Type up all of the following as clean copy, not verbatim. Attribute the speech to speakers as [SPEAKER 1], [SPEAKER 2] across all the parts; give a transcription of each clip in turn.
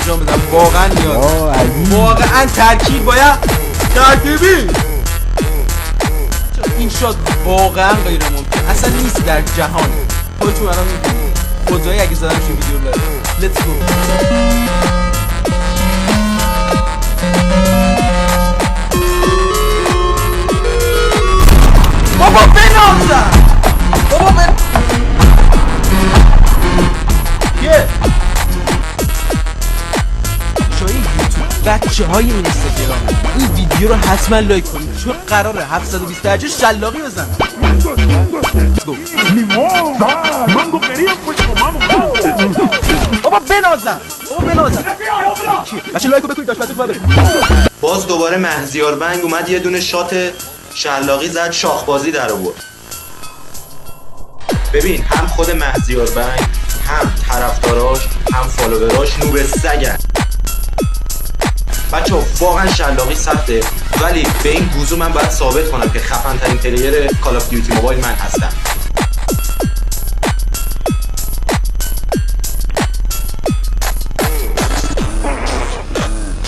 [SPEAKER 1] انجام بدم. واقعا نیاز، واقعا ترکیب باید ترکیبی. این شات واقعا غیر ممکن، اصلا نیست در جهان. خودتون الان می‌بینید خدایی اگه زدمش این ویدیو رو let's go. بابا بنازم، بابا یه شایی یوتیوب بچه های این اینستاگرام این ویدیو رو حتما لایک کنید چون قراره 720 درجه شلاقی بزنم. بابا بنازم، بابا بنازم بچه لایک رو بکنید داشت بکنید.
[SPEAKER 2] باز دوباره مهزیار بنگ اومد یه دونه شات شلاقی زد، شاخبازی در آورد. ببین هم خود مهزیار بنگ هم طرفداراش هم فالووراش نوب سگن. بچه واقعا شلاقی سخته ولی به این گوزو من باید ثابت کنم که خفن ترین پلیر کال آف دیوتی موبایل من هستم.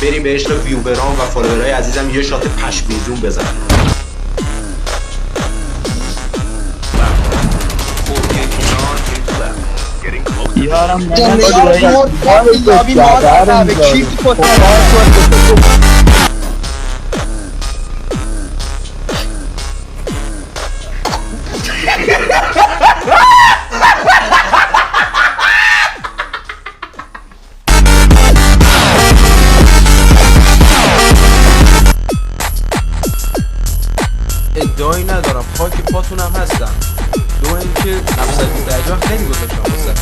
[SPEAKER 2] بریم به عشق ویوبران و فالوورای عزیزم یه شات پشمیزون بزنم.
[SPEAKER 3] یارم
[SPEAKER 1] ادعایی ندارم، خاک پاتونم هستم. دو اینکه 720 درجه خیلی گذاشتم واسه.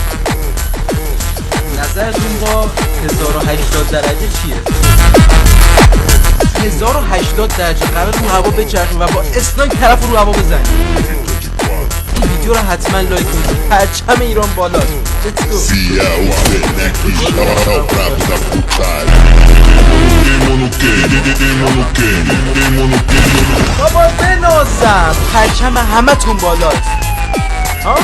[SPEAKER 1] نظرتون با 1080 درجه چیه؟ 1080 درجه قرار رو هوا بچرخیم و با اسنایپ طرف رو هوا بزنیم. این ویدیو رو حتما لایک کنید. پرچم ایران بالاست. بابا بنازم، پرچم همه تون بالاست. ها؟